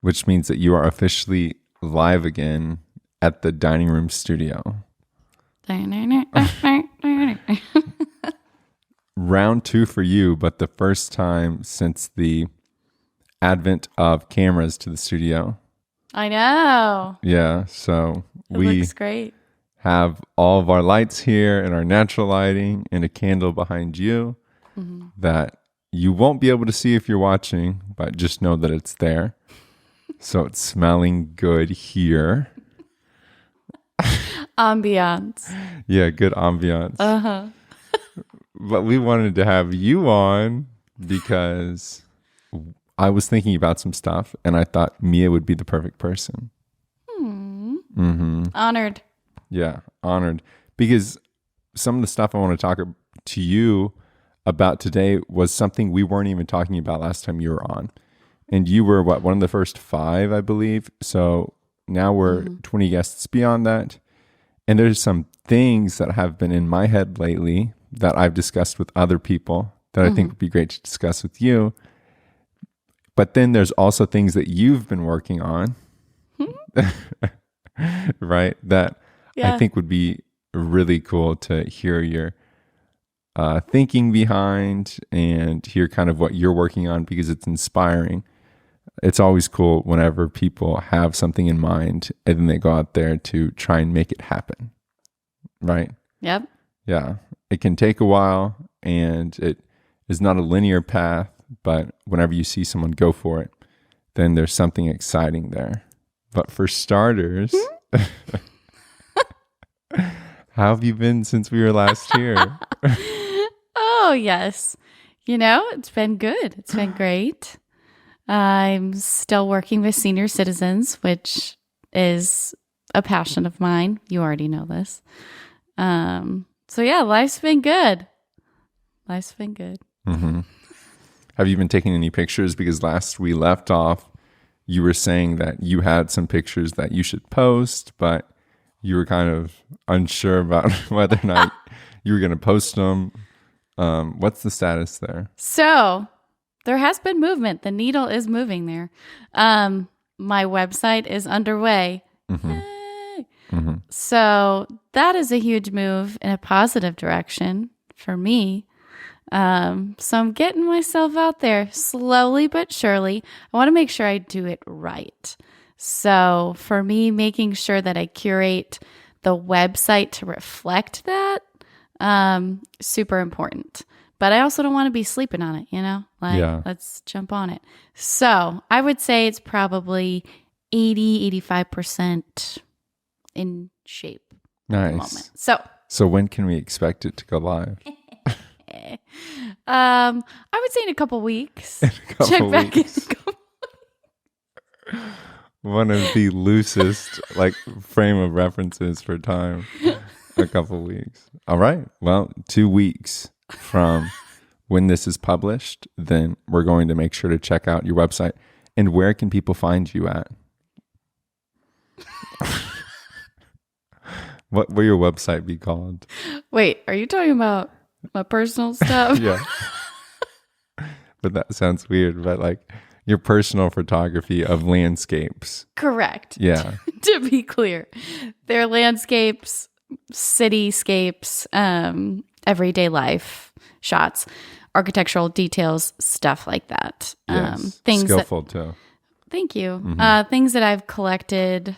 which means that you are officially live again at the dining room studio. Round 2 for you, but the first time since the advent of cameras to the studio. I know. Yeah, so It we looks great. have all of our lights here and our natural lighting and a candle behind you that you won't be able to see if you're watching, but just know that it's there. So it's smelling good here. Ambiance. Yeah, good ambiance. Uh-huh. But we wanted to have you on because I was thinking about some stuff and I thought Mia would be the perfect person. Honored. Yeah, honored. Because some of the stuff I want to talk to you about today was something we weren't even talking about last time you were on. And you were, one of the first 5, I believe. So now we're 20 guests beyond that. And there's some things that have been in my head lately that I've discussed with other people that I think would be great to discuss with you. But then there's also things that you've been working on, right? That I think would be really cool to hear your thinking behind and hear kind of what you're working on because it's inspiring. It's always cool whenever people have something in mind and then they go out there to try and make it happen. Right? Yep. Yeah. It can take a while and it is not a linear path, but whenever you see someone go for it, then there's something exciting there. But for starters, how have you been since we were last here? Oh, yes. It's been good. It's been great. I'm still working with senior citizens, which is a passion of mine. You already know this. So yeah, life's been good. Life's been good. Mm-hmm. Have you been taking any pictures? Because last we left off, you were saying that you had some pictures that you should post, but you were kind of unsure about whether or not you were going to post them. What's the status there? So there has been movement. The needle is moving there. My website is underway. So that is a huge move in a positive direction for me. So I'm getting myself out there slowly but surely. I want to make sure I do it right. So for me, making sure that I curate the website to reflect that, super important. But I also don't want to be sleeping on it, Let's jump on it. So I would say it's probably 85% in shape. Nice. At the moment. So when can we expect it to go live? I would say in a couple weeks. Check back in a couple One of the loosest frame of references for time. A couple weeks. All right. Well, 2 weeks from when this is published, then we're going to make sure to check out your website. And where can people find you at? What will your website be called? Wait, are you talking about my personal stuff? Yeah. But that sounds weird, but your personal photography of landscapes. Correct. Yeah. To be clear, they're landscapes, cityscapes, everyday life shots, architectural details, stuff like that. Yes. Things skillful too. Thank you. Things that I've collected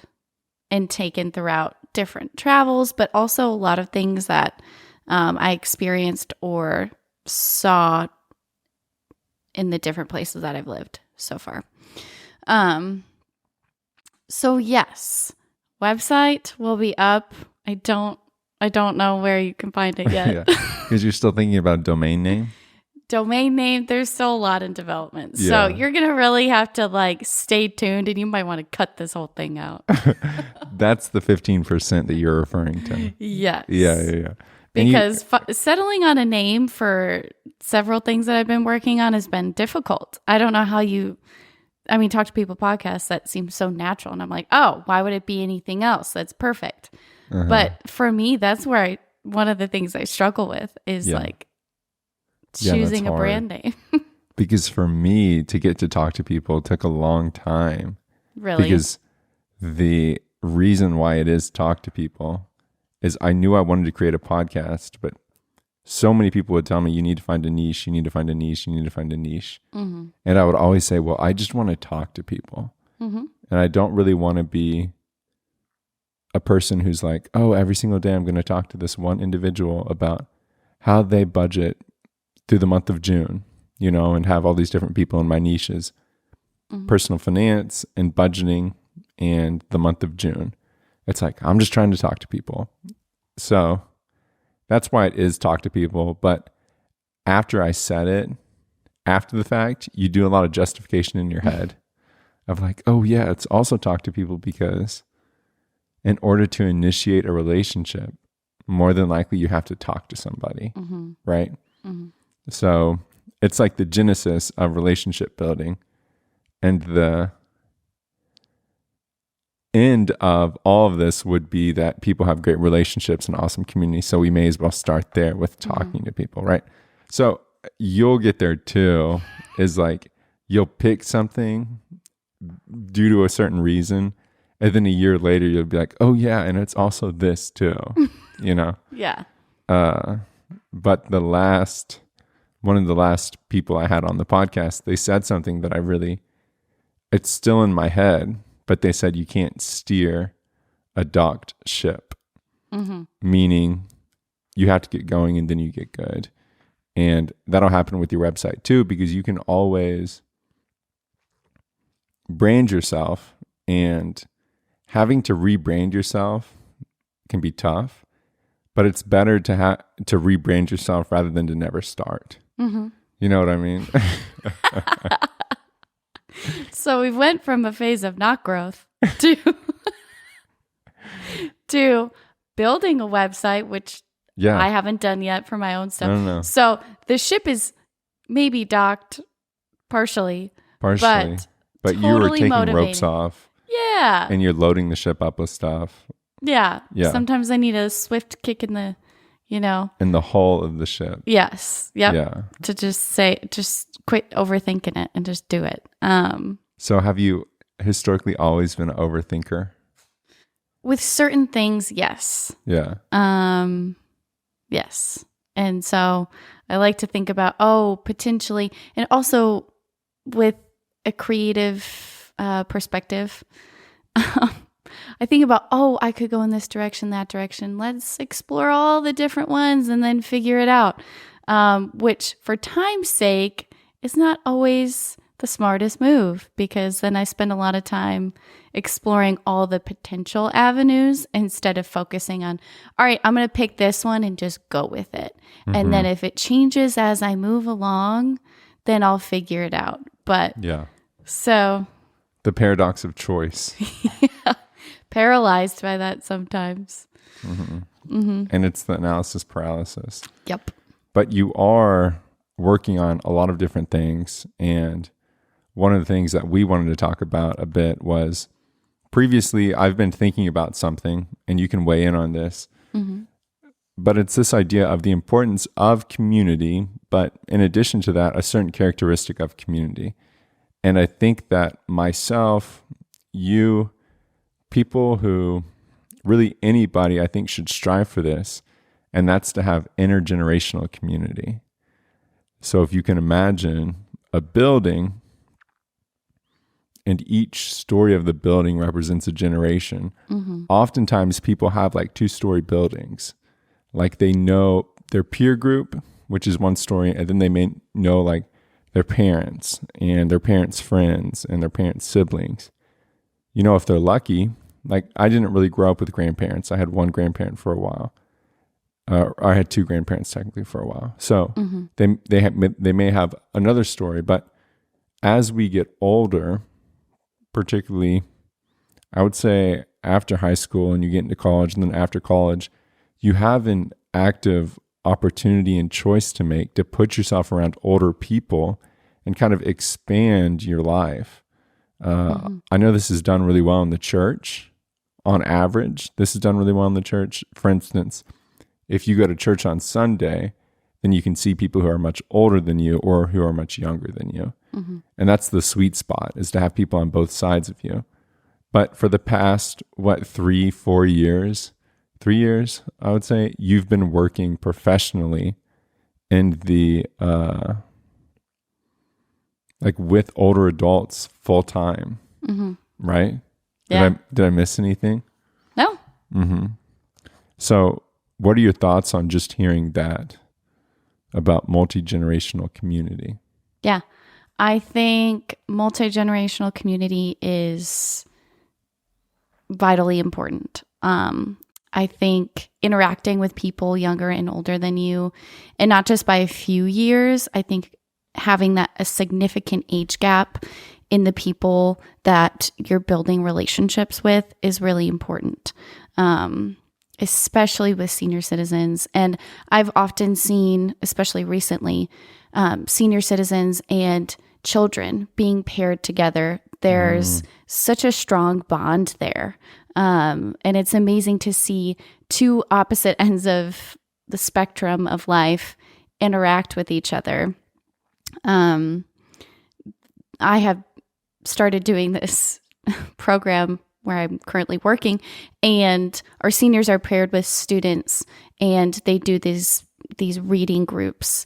and taken throughout different travels, but also a lot of things that I experienced or saw in the different places that I've lived so far. So yes, website will be up. I don't know where you can find it yet. Because you're still thinking about domain name? Domain name, there's still a lot in development. So you're going to really have to stay tuned, and you might want to cut this whole thing out. That's the 15% that you're referring to. Yes. Yeah. Because settling on a name for several things that I've been working on has been difficult. I don't know how Talk to People podcast, that seems so natural. And I'm like, oh, why would it be anything else? That's perfect. But for me, that's where one of the things I struggle with is choosing a brand name. Because for me to get to talk to people took a long time. Really? Because the reason why it is talk to people is I knew I wanted to create a podcast, but so many people would tell me, you need to find a niche, you need to find a niche, you need to find a niche. And I would always say, well, I just want to talk to people. And I don't really want to be a person who's like, oh, every single day I'm going to talk to this one individual about how they budget through the month of June, you know, and have all these different people in my niches, personal finance and budgeting and the month of June. It's like, I'm just trying to talk to people. So that's why it is talk to people. But after I said it, after the fact, you do a lot of justification in your head of like, oh yeah, it's also talk to people because in order to initiate a relationship, more than likely you have to talk to somebody, right? So it's like the genesis of relationship building, and the end of all of this would be that people have great relationships and awesome community. So we may as well start there with talking to people, right? So you'll get there too, is like you'll pick something due to a certain reason, and then a year later you'll be like, oh yeah, and it's also this too, you know? Yeah. But one of the last people I had on the podcast, they said something that it's still in my head, but they said you can't steer a docked ship, meaning you have to get going and then you get good. And that'll happen with your website too, because you can always brand yourself, and having to rebrand yourself can be tough, but it's better to rebrand yourself rather than to never start. You know what I mean? So we went from a phase of not growth to to building a website, which I haven't done yet for my own stuff. No. So the ship is maybe docked partially, but you were totally taking motivating. ropes off. Yeah. And you're loading the ship up with stuff. Yeah. Yeah. Sometimes I need a swift kick in the, in the hull of the ship. Yes. Yep. Yeah. To just quit overthinking it and just do it. So have you historically always been an overthinker? With certain things, yes. Yeah. Yes. And so I like to think about, potentially, and also with a creative perspective, I think about, I could go in this direction, that direction. Let's explore all the different ones and then figure it out, which for time's sake is not always the smartest move, because then I spend a lot of time exploring all the potential avenues instead of focusing on, all right, I'm going to pick this one and just go with it. And then if it changes as I move along, then I'll figure it out. But so the paradox of choice. Paralyzed by that sometimes. And it's the analysis paralysis. Yep. But you are working on a lot of different things, and one of the things that we wanted to talk about a bit was, previously I've been thinking about something, and you can weigh in on this, but it's this idea of the importance of community, but in addition to that, a certain characteristic of community. And I think that myself, you, people who, really anybody, I think should strive for this, and that's to have intergenerational community. So if you can imagine a building, and each story of the building represents a generation. Oftentimes people have like 2-story buildings. Like they know their peer group, which is one story, and then they may know like their parents and their parents' friends and their parents' siblings. If they're lucky, like I didn't really grow up with grandparents. I had one grandparent for a while. I had 2 grandparents technically for a while. So they may have another story, but as we get older, particularly, I would say after high school and you get into college, and then after college, you have an active opportunity and choice to make to put yourself around older people and kind of expand your life. I know this is done really well in the church. On average, this is done really well in the church. For instance, if you go to church on Sunday, then you can see people who are much older than you or who are much younger than you. And that's the sweet spot, is to have people on both sides of you. But for the past, 3 years, I would say, you've been working professionally in the, like with older adults full time, right? Yeah. Did I miss anything? No. So what are your thoughts on just hearing that about multi-generational community? Yeah. I think multi-generational community is vitally important. I think interacting with people younger and older than you, and not just by a few years, I think having that a significant age gap in the people that you're building relationships with is really important, especially with senior citizens. And I've often seen, especially recently, senior citizens and children being paired together. There's such a strong bond there. And it's amazing to see two opposite ends of the spectrum of life interact with each other. I have started doing this program where I'm currently working, and our seniors are paired with students, and they do these reading groups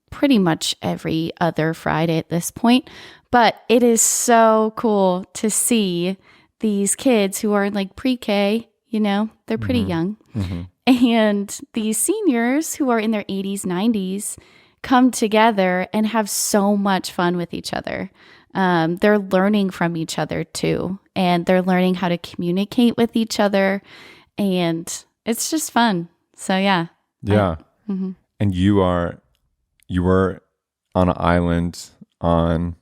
pretty much every other Friday at this point. But it is so cool to see these kids who are in like pre-K, they're pretty young. And these seniors who are in their 80s, 90s come together and have so much fun with each other. They're learning from each other too, and they're learning how to communicate with each other, and it's just fun. So yeah. Yeah. And you were on an island on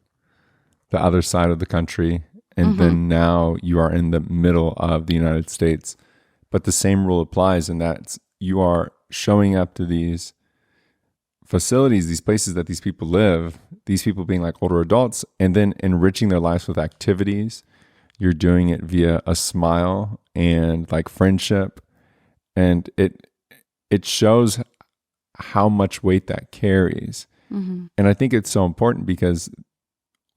the other side of the country, and then now you are in the middle of the United States. But the same rule applies, in that you are showing up to these facilities, these places that these people live, these people being like older adults, and then enriching their lives with activities. You're doing it via a smile and like friendship. And it shows how much weight that carries. And I think it's so important because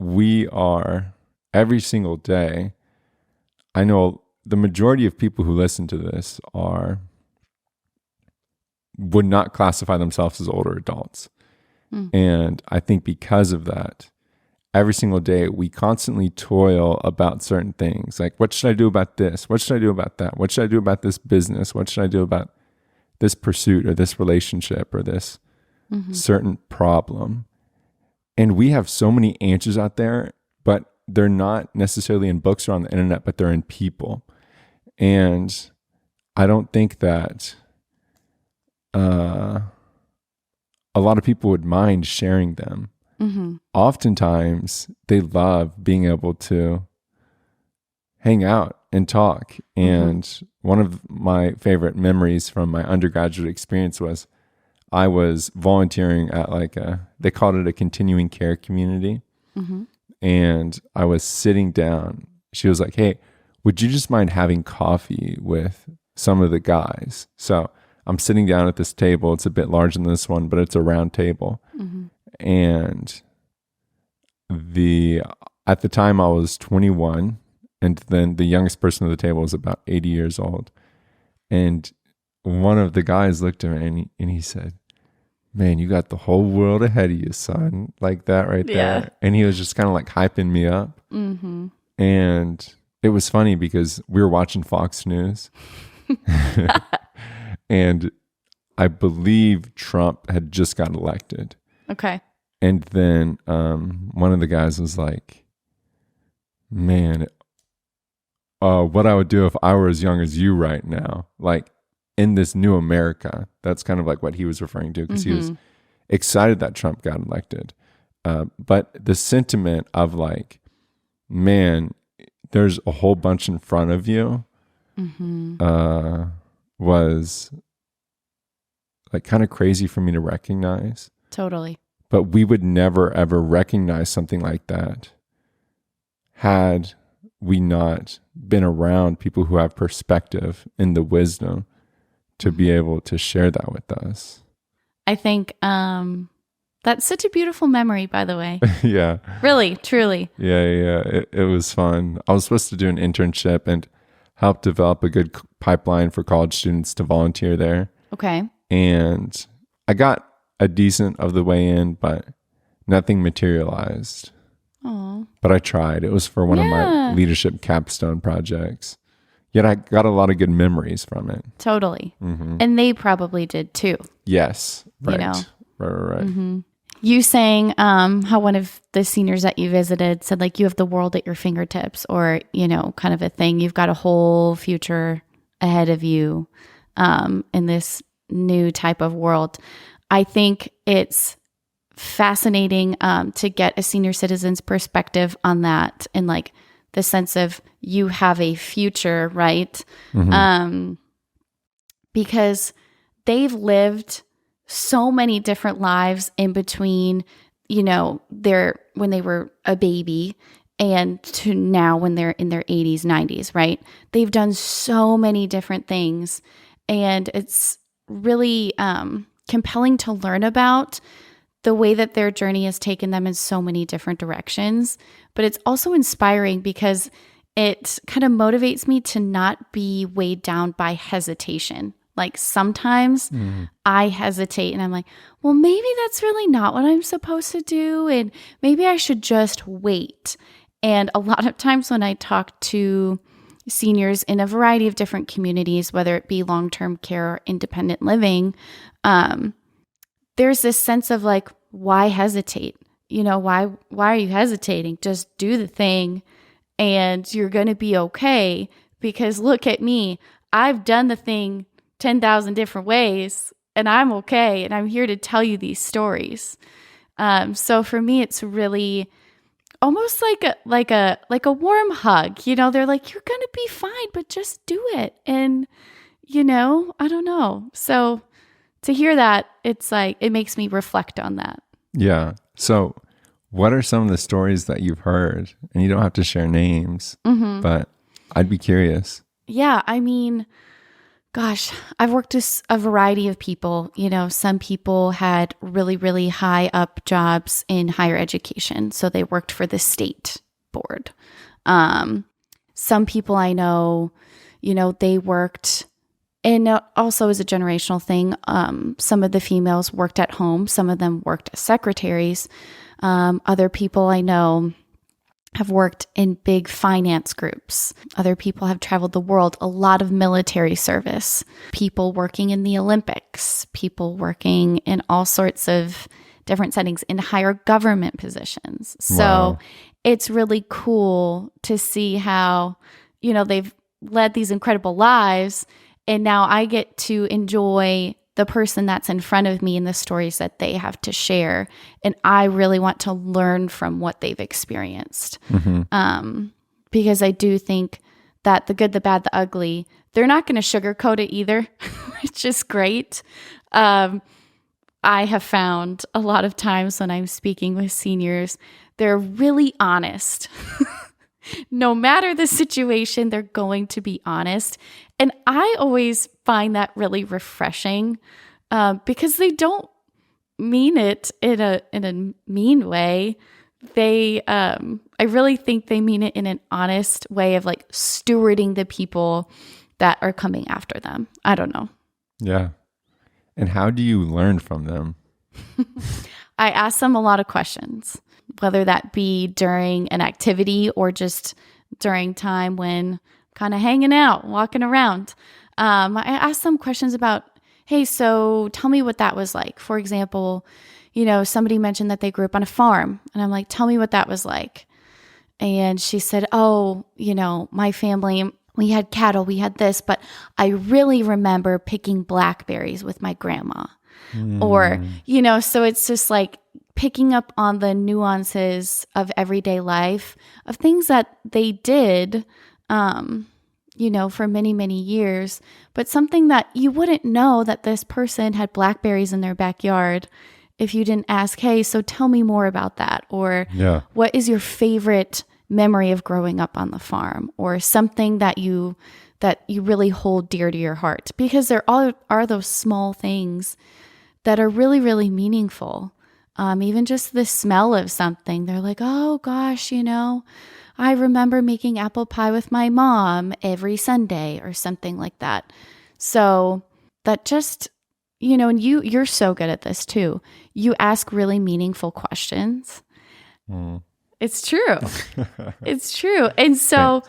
we are, every single day, I know the majority of people who listen to this would not classify themselves as older adults. And I think because of that, every single day we constantly toil about certain things. Like, what should I do about this? What should I do about that? What should I do about this business? What should I do about this pursuit or this relationship or this certain problem? And we have so many answers out there, but they're not necessarily in books or on the internet, but they're in people. And I don't think that a lot of people would mind sharing them. Oftentimes, they love being able to hang out and talk. And one of my favorite memories from my undergraduate experience was I was volunteering at they called it a continuing care community. And I was sitting down. She was like, "Hey, would you just mind having coffee with some of the guys?" So I'm sitting down at this table. It's a bit larger than this one, but it's a round table. And at the time I was 21, and then the youngest person at the table was about 80 years old. And one of the guys looked at me and he said, "Man, you got the whole world ahead of you, son." Like that right there. And he was just kind of like hyping me up. And it was funny because we were watching Fox News. And I believe Trump had just got elected. Okay. And then one of the guys was like, "Man, what I would do if I were as young as you right now, like in this new America." That's kind of like what he was referring to, because he was excited that Trump got elected. But the sentiment of like, man, there's a whole bunch in front of you, was like kind of crazy for me to recognize. Totally. But we would never, ever recognize something like that had we not been around people who have perspective and the wisdom to be able to share that with us. I think That's such a beautiful memory, by the way. Yeah. Really, truly. Yeah. It was fun. I was supposed to do an internship and help develop a good pipeline for college students to volunteer there. Okay. And I got a decent of the way in, but nothing materialized. Oh. But I tried. It was for one of my leadership capstone projects. Yet I got a lot of good memories from it. Totally. And they probably did too. Yes. Right. You know. Right. You saying how one of the seniors that you visited said like you have the world at your fingertips, or, kind of a thing. You've got a whole future ahead of you in this new type of world. I think it's fascinating to get a senior citizen's perspective on that, and like the sense of you have a future, right? Because they've lived so many different lives in between, when they were a baby and to now when they're in their 80s, 90s, right? They've done so many different things, and it's really compelling to learn about the way that their journey has taken them in so many different directions. But it's also inspiring because it kind of motivates me to not be weighed down by hesitation. Like sometimes I hesitate and I'm like, well, maybe that's really not what I'm supposed to do. And maybe I should just wait. And a lot of times when I talk to seniors in a variety of different communities, whether it be long-term care or independent living, there's this sense of like, why hesitate? Why are you hesitating? Just do the thing and you're going to be okay, because look at me. I've done the thing 10,000 different ways and I'm okay. And I'm here to tell you these stories. So for me, it's really almost like a warm hug. They're like, you're going to be fine, but just do it. And, I don't know. So to hear that, it's like, it makes me reflect on that. Yeah. So what are some of the stories that you've heard? And you don't have to share names, but I'd be curious. Yeah. I mean, gosh, I've worked with a variety of people. Some people had really, really high up jobs in higher education. So they worked for the state board. Some people I know, they worked, and also as a generational thing, some of the females worked at home. Some of them worked as secretaries. Other people I know have worked in big finance groups. Other people have traveled the world, a lot of military service, people working in the Olympics, people working in all sorts of different settings in higher government positions. So it's really cool to see how, they've led these incredible lives. And now I get to enjoy the person that's in front of me and the stories that they have to share. And I really want to learn from what they've experienced. Because I do think that the good, the bad, the ugly, they're not going to sugarcoat it either, which is great. I have found a lot of times when I'm speaking with seniors, they're really honest. No matter the situation, they're going to be honest. And I always find that really refreshing because they don't mean it in a mean way. I really think they mean it in an honest way of like stewarding the people that are coming after them. I don't know. Yeah. And how do you learn from them? I ask them a lot of questions, whether that be during an activity or just during time when I'm kind of hanging out, walking around. I ask them questions about, hey, so tell me what that was like. For example, somebody mentioned that they grew up on a farm. And I'm like, tell me what that was like. And she said, oh, my family, we had cattle, we had this, but I really remember picking blackberries with my grandma. Or, so it's just like picking up on the nuances of everyday life, of things that they did, for many, many years, but something that you wouldn't know that this person had blackberries in their backyard if you didn't ask, hey, so tell me more about that. Or what is your favorite memory of growing up on the farm, or something that you really hold dear to your heart, because there are those small things that are really, really meaningful. even just the smell of something. They're like, oh gosh, I remember making apple pie with my mom every Sunday or something like that. So that just, and you're so good at this too. You ask really meaningful questions. It's true. It's true. And so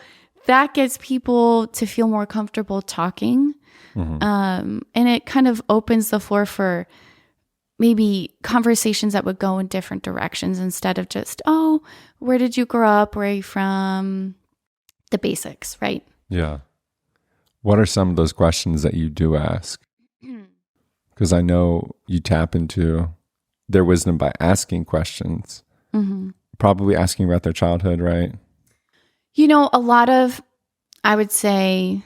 that gets people to feel more comfortable talking. And it kind of opens the floor for maybe conversations that would go in different directions instead of just, oh, where did you grow up? Where are you from? The basics, right? Yeah. What are some of those questions that you do ask? Because I know you tap into their wisdom by asking questions, probably asking about their childhood, right? I would say,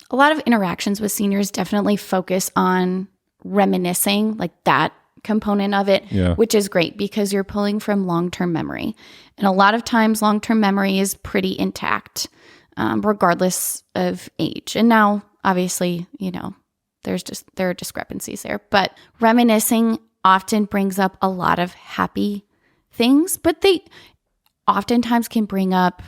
a lot of interactions with seniors definitely focus on reminiscing, like that component of it, which is great because you're pulling from long-term memory. And a lot of times long-term memory is pretty intact, regardless of age. And now, obviously, there are discrepancies there, but reminiscing often brings up a lot of happy things, but they oftentimes can bring up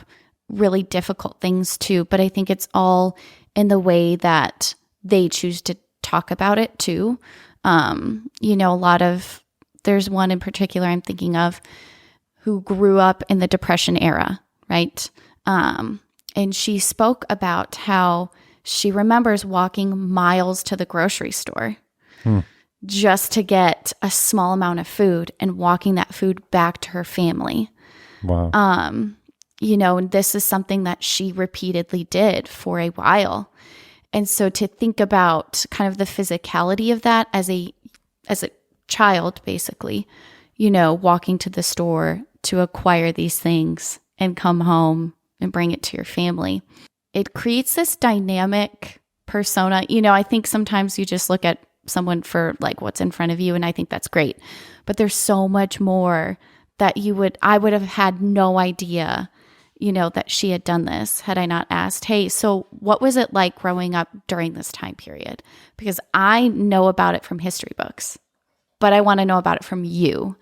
really difficult things too. But I think it's all in the way that they choose to talk about it too. There's one in particular I'm thinking of who grew up in the Depression era, right? And she spoke about how she remembers walking miles to the grocery store just to get a small amount of food and walking that food back to her family. Wow. And this is something that she repeatedly did for a while. And so to think about kind of the physicality of that as a child, basically, walking to the store to acquire these things and come home and bring it to your family, it creates this dynamic persona. I think sometimes you just look at someone for like what's in front of you, and I think that's great. But there's so much more that I would have had no idea that she had done this had I not asked, hey, so what was it like growing up during this time period? Because I know about it from history books, but I want to know about it from you.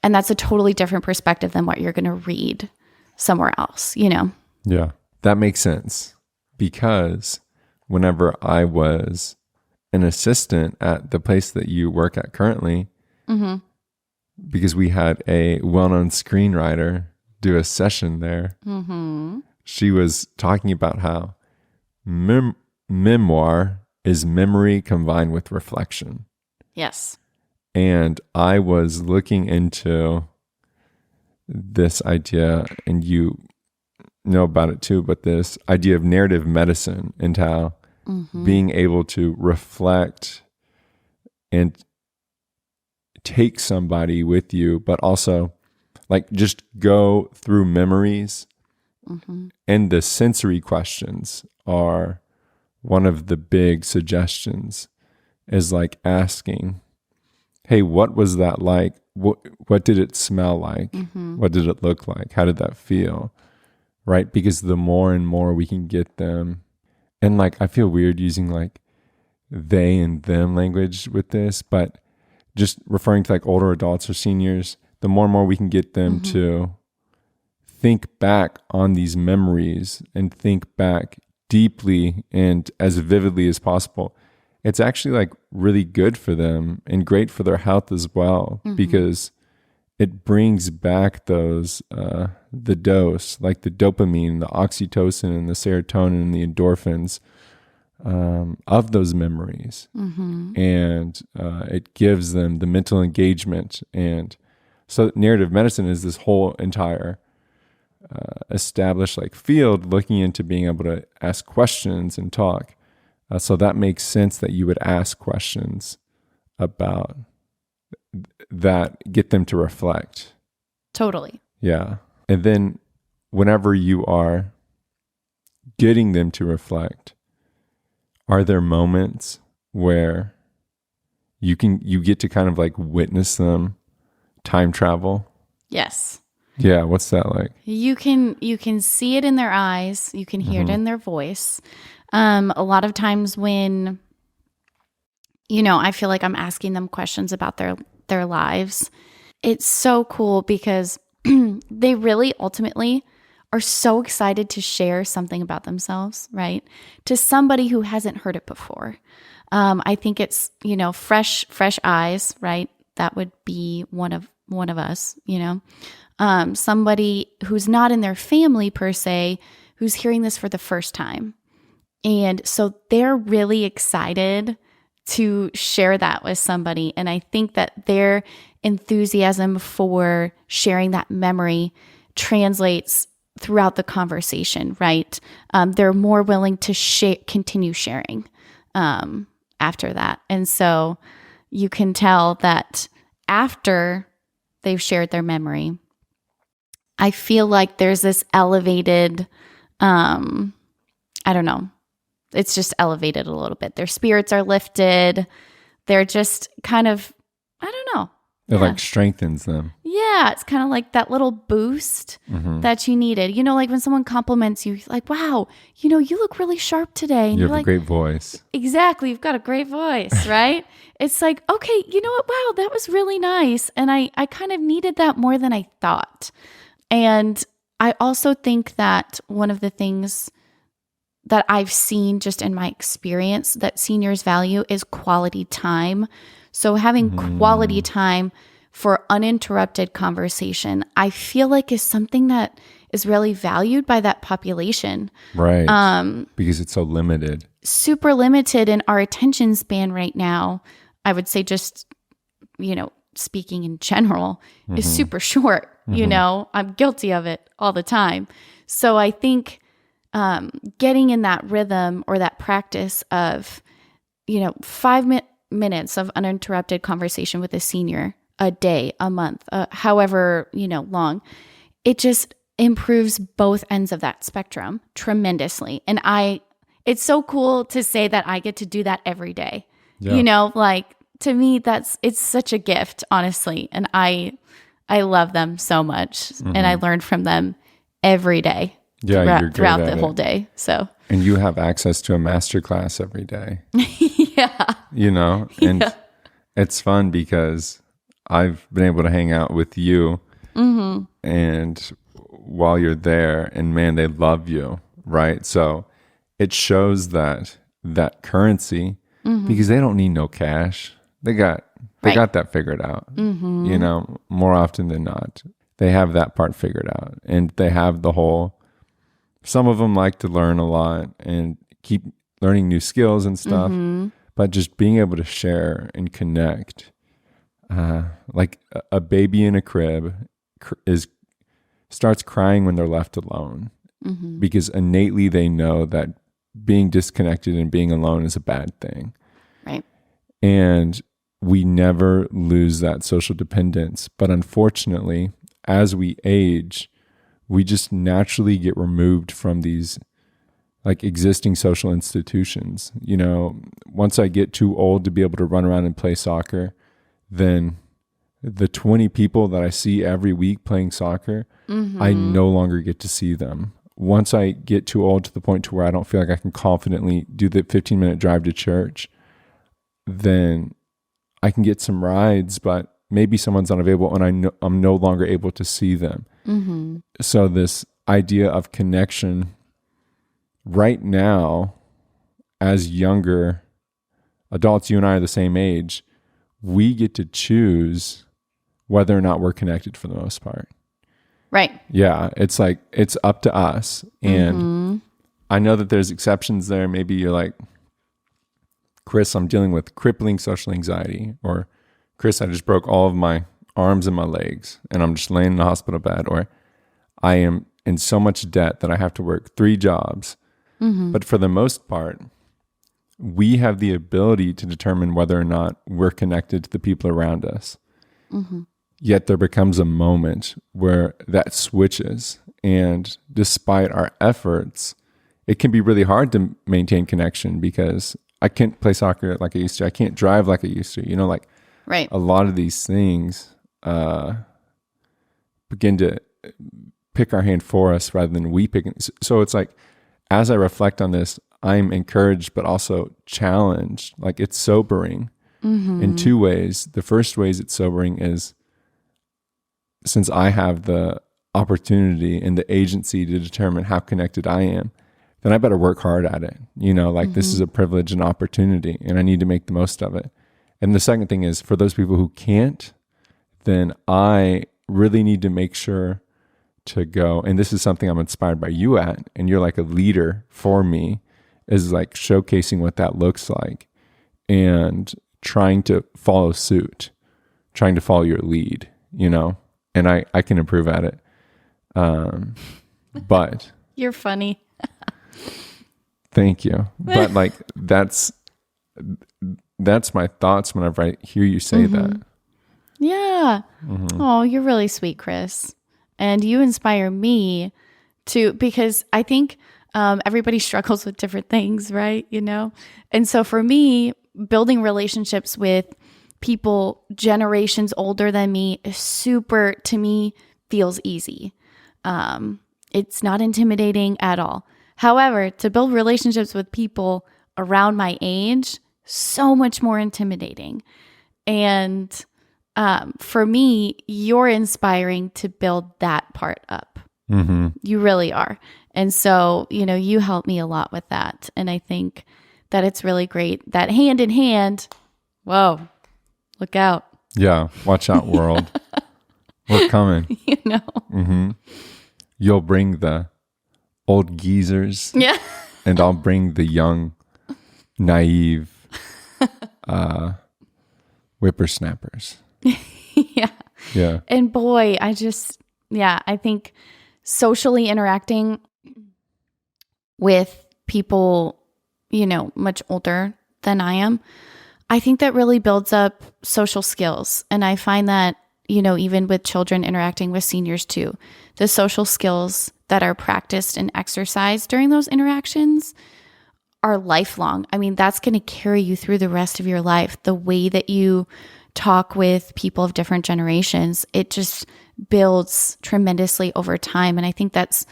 And that's a totally different perspective than what you're going to read somewhere else, Yeah, that makes sense. Because whenever I was an assistant at the place that you work at currently, because we had a well-known screenwriter do a session there. She was talking about how memoir is memory combined with reflection. Yes. And I was looking into this idea, and you know about it too, but this idea of narrative medicine and how being able to reflect and take somebody with you, but also like just go through memories. And the sensory questions are one of the big suggestions, is like asking, hey, what was that like? What did it smell like? What did it look like? How did that feel? Right? Because the more and more we can get them, and like I feel weird using like they and them language with this, but just referring to like older adults or seniors, the more and more we can get them to think back on these memories and think back deeply and as vividly as possible, it's actually like really good for them and great for their health as well, because it brings back those, the dose, like the dopamine, the oxytocin and the serotonin and the endorphins of those memories. And it gives them the mental engagement. And so narrative medicine is this whole entire established like field looking into being able to ask questions and talk. So that makes sense that you would ask questions about that, get them to reflect. Totally. Yeah. And then whenever you are getting them to reflect, are there moments where you get to kind of like witness them time travel? Yes. Yeah, what's that like? You can see it in their eyes, you can hear it in their voice. A lot of times when I feel like I'm asking them questions about their lives. It's so cool because they really ultimately are so excited to share something about themselves, right? To somebody who hasn't heard it before. I think it's, fresh eyes, right? That would be one of us, somebody who's not in their family per se, who's hearing this for the first time. And so they're really excited to share that with somebody. And I think that their enthusiasm for sharing that memory translates throughout the conversation, right? They're more willing to continue sharing after that. And so you can tell that after they've shared their memory, I feel like there's this elevated, I don't know, it's just elevated a little bit. Their spirits are lifted. They're just kind of, I don't know. It like strengthens them. Yeah, it's kind of like that little boost that you needed. Like when someone compliments you, like, wow, you look really sharp today. And you have like, a great voice. Exactly. You've got a great voice, right? It's like, okay, you know what? Wow, that was really nice. And I kind of needed that more than I thought. And I also think that one of the things that I've seen just in my experience that seniors value is quality time. So having quality time for uninterrupted conversation, I feel like is something that is really valued by that population. Right. Because it's so limited. Super limited in our attention span right now. I would say just, speaking in general, is super short. I'm guilty of it all the time. So I think getting in that rhythm or that practice of, 5 minutes of uninterrupted conversation with a senior a day, a month, however, long, it just improves both ends of that spectrum tremendously. And it's so cool to say that I get to do that every day. Yeah. To me, it's such a gift, honestly. And I love them so much and I learn from them every day. Yeah, throughout the whole day. So, and you have access to a master class every day. Yeah. And it's fun because I've been able to hang out with you and while you're there, and man, they love you, right? So it shows that currency because they don't need no cash. They got that figured out, more often than not. They have that part figured out, and they have the whole. Some of them like to learn a lot and keep learning new skills and stuff, but just being able to share and connect, like a baby in a crib starts crying when they're left alone because innately they know that being disconnected and being alone is a bad thing. Right. And we never lose that social dependence. But unfortunately, as we age, we just naturally get removed from these like existing social institutions. Once I get too old to be able to run around and play soccer, then the 20 people that I see every week playing soccer, I no longer get to see them. Once I get too old to the point to where I don't feel like I can confidently do the 15-minute drive to church, then I can get some rides, but maybe someone's unavailable and I'm no longer able to see them. So this idea of connection right now, as younger adults, you and I are the same age, we get to choose whether or not we're connected for the most part. Right. Yeah. It's like, it's up to us. And I know that there's exceptions there. Maybe you're like, Chris, I'm dealing with crippling social anxiety, or Chris, I just broke all of my arms and my legs and I'm just laying in the hospital bed, or I am in so much debt that I have to work 3 jobs. But for the most part, we have the ability to determine whether or not we're connected to the people around us. Yet there becomes a moment where that switches, and despite our efforts, it can be really hard to maintain connection because I can't play soccer like I used to. I can't drive like I used to. Right. A lot of these things begin to pick our hand for us rather than we pick. So it's like, as I reflect on this, I'm encouraged, but also challenged. Like, it's sobering in two ways. The first ways it's sobering is, since I have the opportunity and the agency to determine how connected I am, then I better work hard at it. Like this is a privilege and opportunity, and I need to make the most of it. And the second thing is, for those people who can't, then I really need to make sure to go, and this is something I'm inspired by you at, and you're like a leader for me, is like showcasing what that looks like and trying to follow suit, trying to follow your lead, and I can improve at it. But You're funny. thank you. But like, that's my thoughts whenever I hear you say that. Yeah. Oh, you're really sweet, Chris. And you inspire me to, because I think everybody struggles with different things, right? And so for me, building relationships with people generations older than me is super, to me, feels easy. It's not intimidating at all. However, to build relationships with people around my age, so much more intimidating. And for me, you're inspiring to build that part up. You really are. And so, you help me a lot with that. And I think that it's really great that hand in hand, whoa, look out. Yeah. Watch out, world. We're coming. You'll bring the old geezers. Yeah. And I'll bring the young, naive whippersnappers. Yeah. Yeah. And boy, I think socially interacting with people, much older than I am, I think that really builds up social skills. And I find that, even with children interacting with seniors too, the social skills that are practiced and exercised during those interactions are lifelong. I mean, that's going to carry you through the rest of your life. The way that you talk with people of different generations, it just builds tremendously over time. And I think that's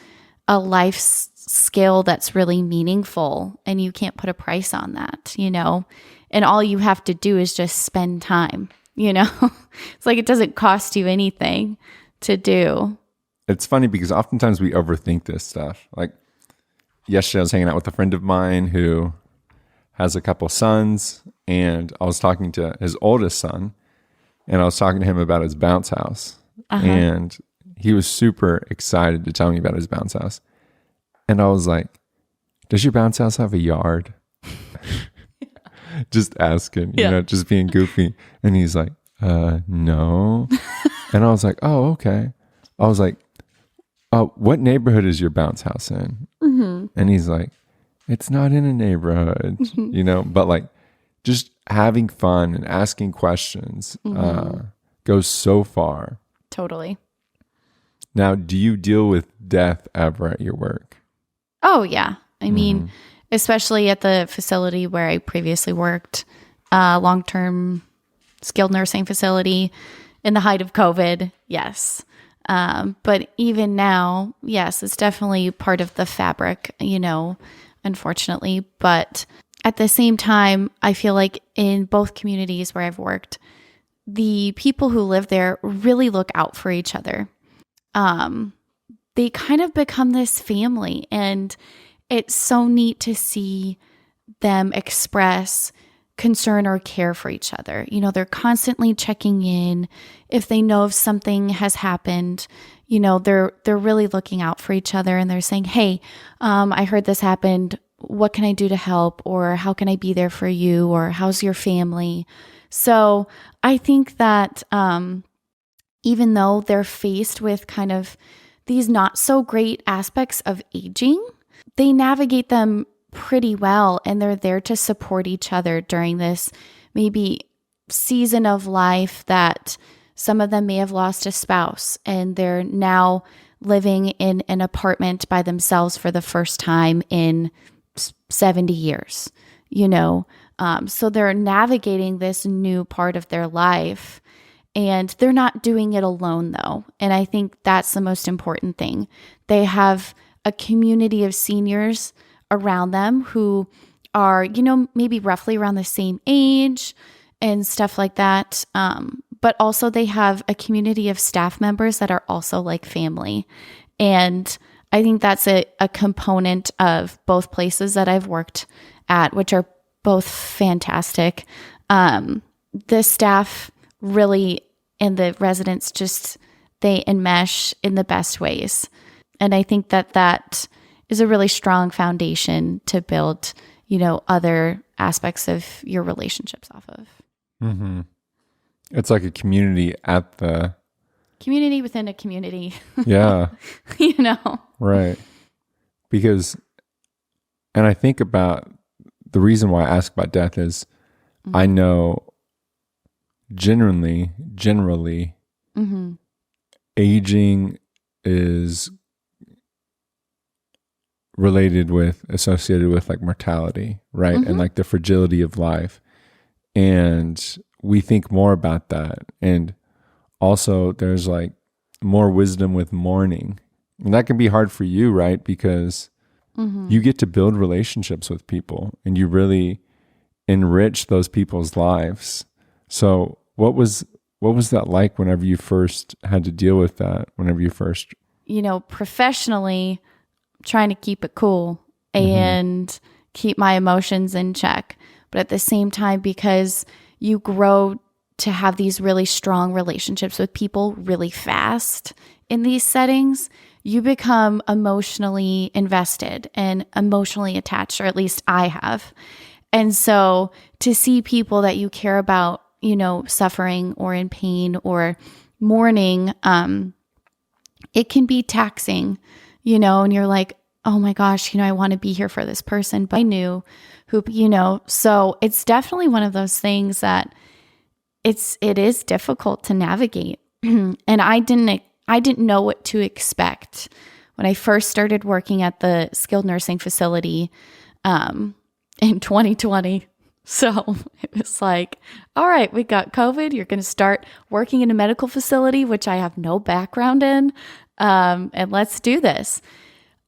a life skill that's really meaningful, and you can't put a price on that, and all you have to do is just spend time, it's like, it doesn't cost you anything to do. It's funny because oftentimes we overthink this stuff. Like yesterday I was hanging out with a friend of mine who has a couple sons, and I was talking to his oldest son, and I was talking to him about his bounce house. And he was super excited to tell me about his bounce house. And I was like, does your bounce house have a yard? Just asking, just being goofy. And he's like, no. And I was like, oh, okay. I was like, what neighborhood is your bounce house in? And he's like, it's not in a neighborhood, but like just having fun and asking questions goes so far. Totally. Now, do you deal with death ever at your work? Oh, yeah. I mean, especially at the facility where I previously worked, long-term skilled nursing facility in the height of COVID. Yes. But even now, yes, it's definitely part of the fabric, unfortunately. But at the same time, I feel like in both communities where I've worked, the people who live there really look out for each other. They kind of become this family, and it's so neat to see them express concern or care for each other. They're constantly checking in. If they know if something has happened, they're really looking out for each other, and they're saying, hey, I heard this happened. What can I do to help? Or how can I be there for you? Or how's your family? So I think that even though they're faced with kind of these not so great aspects of aging, they navigate them pretty well, and they're there to support each other during this maybe season of life that some of them may have lost a spouse, and they're now living in an apartment by themselves for the first time in 70 years, so they're navigating this new part of their life, and they're not doing it alone though. And I think that's the most important thing. They have a community of seniors around them who are, maybe roughly around the same age, and stuff like that. But also they have a community of staff members that are also like family. And I think that's a component of both places that I've worked at, which are both fantastic. The staff really and the residents just, they enmesh in the best ways. And I think that is a really strong foundation to build, other aspects of your relationships off of. Mm-hmm. It's like a community at the community within a community. Yeah. Right. Because, and I think about the reason why I ask about death is I know generally, aging is associated with like mortality, right? And like the fragility of life. And we think more about that. And also there's like more wisdom with mourning. And that can be hard for you, right? Because you get to build relationships with people and you really enrich those people's lives. So what was that like whenever you first had to deal with that? Professionally, trying to keep it cool and keep my emotions in check. But at the same time, because you grow to have these really strong relationships with people really fast in these settings, you become emotionally invested and emotionally attached, or at least I have. And so to see people that you care about, suffering or in pain or mourning, it can be taxing, and you're like, oh my gosh, I want to be here for this person, but I knew who, so it's definitely one of those things that it is difficult to navigate. And I didn't know what to expect when I first started working at the skilled nursing facility in 2020. So it was like, all right, we got COVID. You're going to start working in a medical facility, which I have no background in, and let's do this.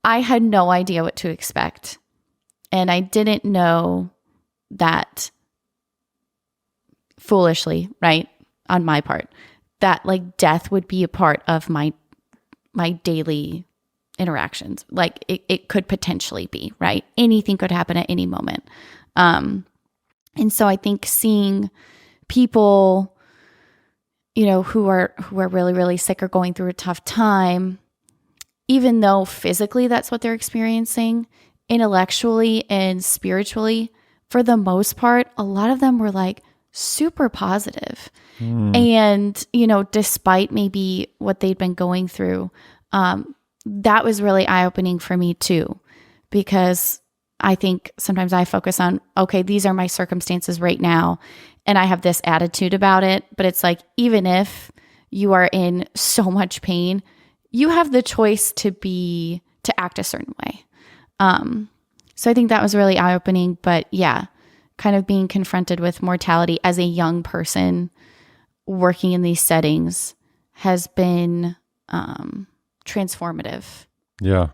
I had no idea what to expect. And I didn't know that, foolishly, right, on my part, that like death would be a part of my daily interactions. Like it could potentially be, right? Anything could happen at any moment. And so I think seeing people, who are really, really sick or going through a tough time, even though physically that's what they're experiencing, intellectually and spiritually, for the most part, a lot of them were like super positive. And, despite maybe what they'd been going through, that was really eye-opening for me too, because I think sometimes I focus on, okay, these are my circumstances right now, and I have this attitude about it. But it's like, even if you are in so much pain, you have the choice to act a certain way. So I think that was really eye-opening. But yeah, kind of being confronted with mortality as a young person working in these settings has been transformative. Yeah.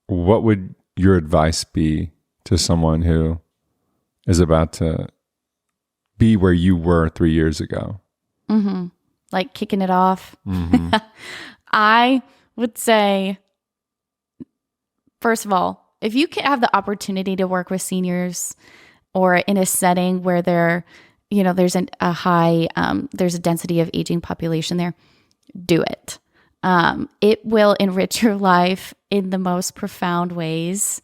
What would your advice be to someone who is about to be where you were 3 years ago? Like kicking it off. I would say, first of all, if you can have the opportunity to work with seniors or in a setting where there's a high, there's a density of aging population there, do it. It will enrich your life in the most profound ways,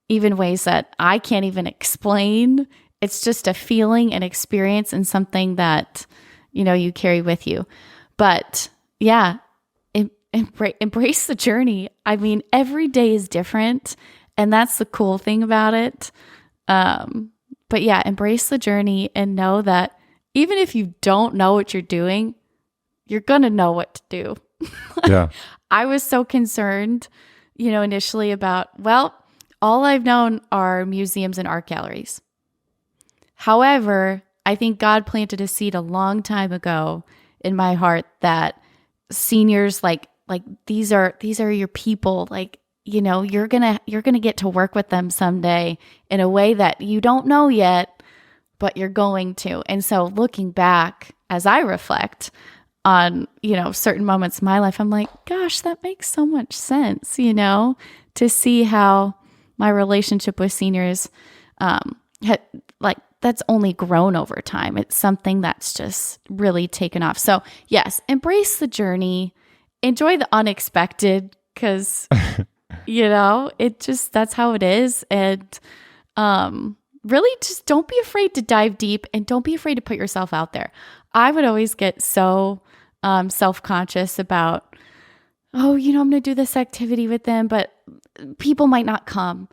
even ways that I can't even explain. It's just a feeling and experience and something that, you carry with you. But yeah, embrace the journey. I mean, every day is different, and that's the cool thing about it. But yeah, embrace the journey and know that even if you don't know what you're doing, you're going to know what to do. Yeah. I was so concerned, initially about, all I've known are museums and art galleries. However, I think God planted a seed a long time ago in my heart that seniors, like these are your people. Like, you're going to get to work with them someday in a way that you don't know yet, but you're going to. And so looking back as I reflect on, certain moments in my life, I'm like, gosh, that makes so much sense, to see how my relationship with seniors, that's only grown over time. It's something that's just really taken off. So yes, embrace the journey, enjoy the unexpected, because, that's how it is. And, really just don't be afraid to dive deep and don't be afraid to put yourself out there. I would always get so self-conscious about, I'm going to do this activity with them, but people might not come,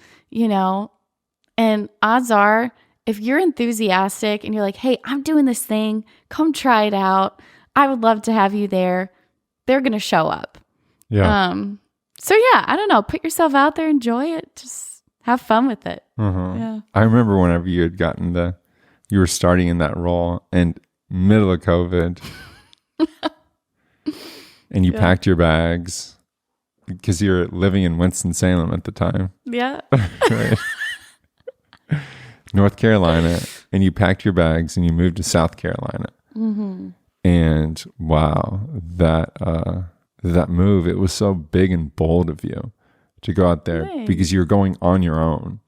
and odds are if you're enthusiastic and you're like, hey, I'm doing this thing, come try it out. I would love to have you there. They're going to show up. Yeah. So yeah, I don't know. Put yourself out there, enjoy it. Just have fun with it. Yeah. I remember whenever you had you were starting in that role and middle of COVID and you packed your bags because you were living in Winston-Salem at the time. Yeah. Right. North Carolina, and you packed your bags and you moved to South Carolina. Mm-hmm. And wow, that move, it was so big and bold of you to go out there because you're going on your own.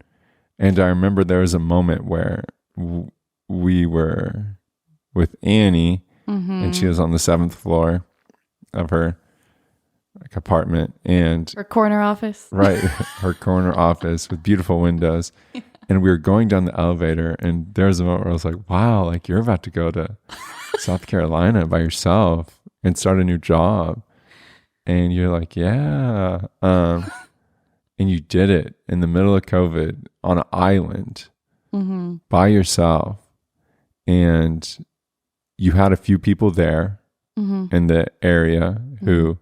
And I remember there was a moment where we were with Annie, and she was on the 7th floor of her apartment, and her corner office. Right, her corner office with beautiful windows. And we were going down the elevator, and there was a moment where I was like, wow, like you're about to go to South Carolina by yourself and start a new job. And you're like, yeah. And you did it in the middle of COVID on an island by yourself. And you had a few people there in the area who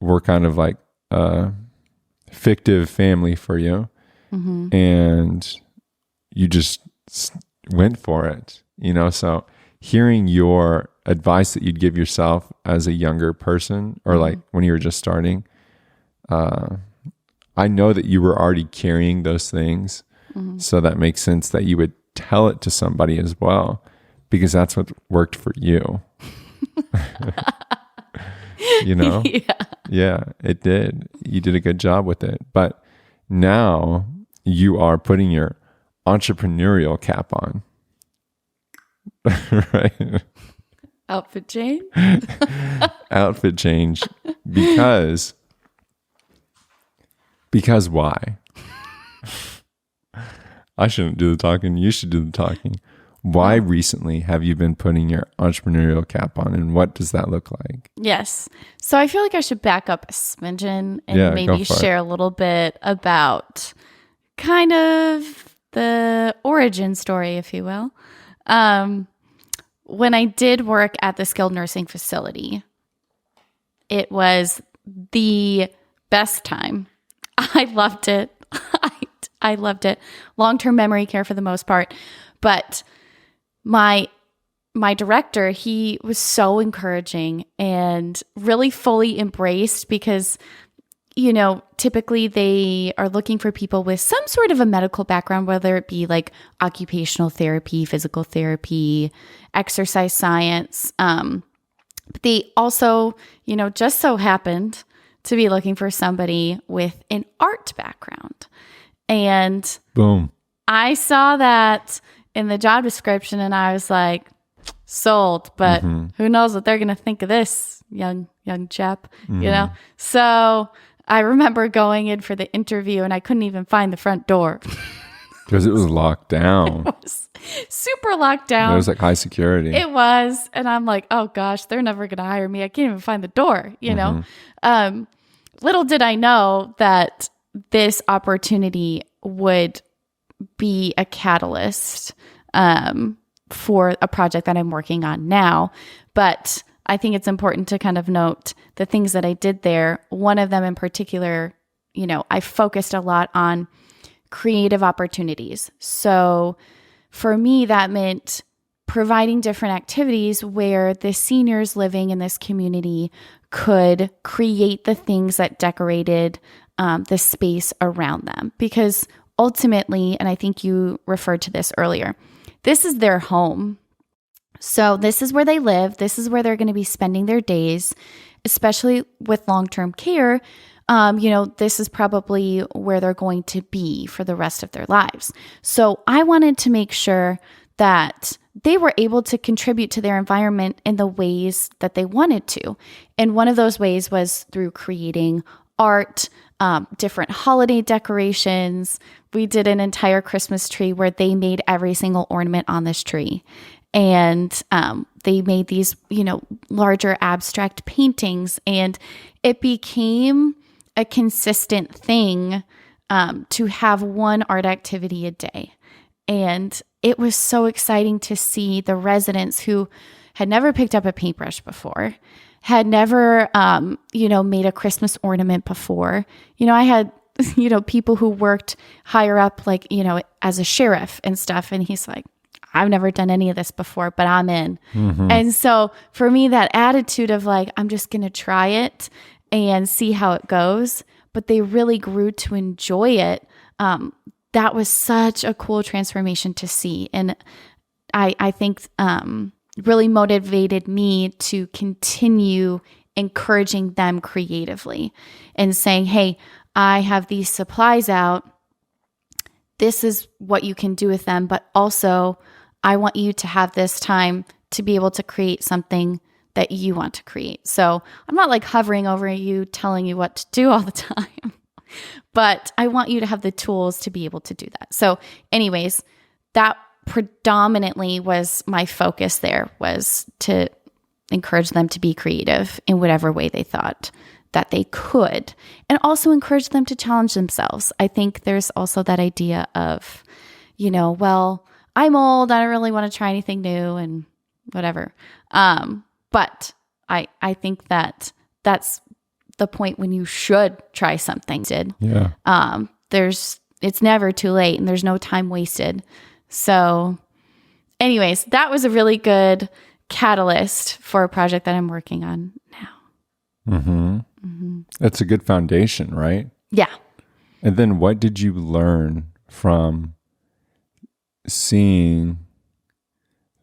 were kind of like a fictive family for you. And you just went for it, so hearing your advice that you'd give yourself as a younger person or like when you were just starting, I know that you were already carrying those things. So that makes sense that you would tell it to somebody as well, because that's what worked for you. Yeah, it did. You did a good job with it. But now you are putting your entrepreneurial cap on. Right? Outfit change? Outfit change. Because why? I shouldn't do the talking. You should do the talking. Why recently have you been putting your entrepreneurial cap on, and what does that look like? Yes. So I feel like I should back up a smidgen and maybe share a little bit about kind of the origin story, if you will. When I did work at the skilled nursing facility, it was the best time. I loved it. I loved it. Long-term memory care for the most part. But my director, he was so encouraging and really fully embraced because, typically they are looking for people with some sort of a medical background, whether it be like occupational therapy, physical therapy, exercise science. But they also, just so happened to be looking for somebody with an art background. And boom, I saw that in the job description and I was like, sold, but who knows what they're going to think of this young chap, So I remember going in for the interview and I couldn't even find the front door. Because it was locked down. It was super locked down. It was like high security. It was. And I'm like, oh gosh, they're never going to hire me. I can't even find the door, Little did I know that this opportunity would be a catalyst for a project that I'm working on now. But I think it's important to kind of note the things that I did there. One of them in particular, I focused a lot on creative opportunities. So for me, that meant providing different activities where the seniors living in this community could create the things that decorated the space around them. Because ultimately, and I think you referred to this earlier, this is their home. So this is where they live. This is where they're going to be spending their days, especially with long-term care. This is probably where they're going to be for the rest of their lives. So I wanted to make sure that they were able to contribute to their environment in the ways that they wanted to. And one of those ways was through creating art, different holiday decorations. We did an entire Christmas tree where they made every single ornament on this tree. And they made these, larger abstract paintings. And it became a consistent thing to have one art activity a day. And it was so exciting to see the residents who had never picked up a paintbrush before, had never, made a Christmas ornament before. I had, people who worked higher up, as a sheriff and stuff. And he's like, I've never done any of this before, but I'm in. Mm-hmm. And so for me, that attitude of I'm just going to try it and see how it goes, but they really grew to enjoy it. That was such a cool transformation to see. And I think really motivated me to continue encouraging them creatively and saying, hey, I have these supplies out. This is what you can do with them. But also, I want you to have this time to be able to create something that you want to create. So I'm not hovering over you, telling you what to do all the time. But I want you to have the tools to be able to do that. So anyways, that predominantly was my focus there, was to encourage them to be creative in whatever way they thought that they could, and also encourage them to challenge themselves. I think there's also that idea of, well, I'm old, I don't really want to try anything new and whatever. But I think that's the point when you should try something. Yeah. It's never too late and there's no time wasted. So anyways, that was a really good catalyst for a project that I'm working on now. Mm-hmm. Mm-hmm. That's a good foundation, right? Yeah. And then what did you learn from seeing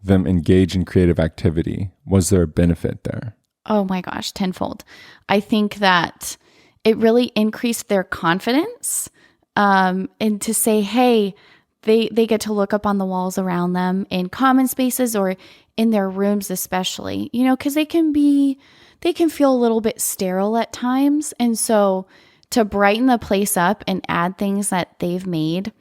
them engage in creative activity? Was there a benefit there? Oh my gosh, tenfold. I think that it really increased their confidence, and to say, hey, they get to look up on the walls around them in common spaces or in their rooms especially, because they can feel a little bit sterile at times. And so to brighten the place up and add things that they've made,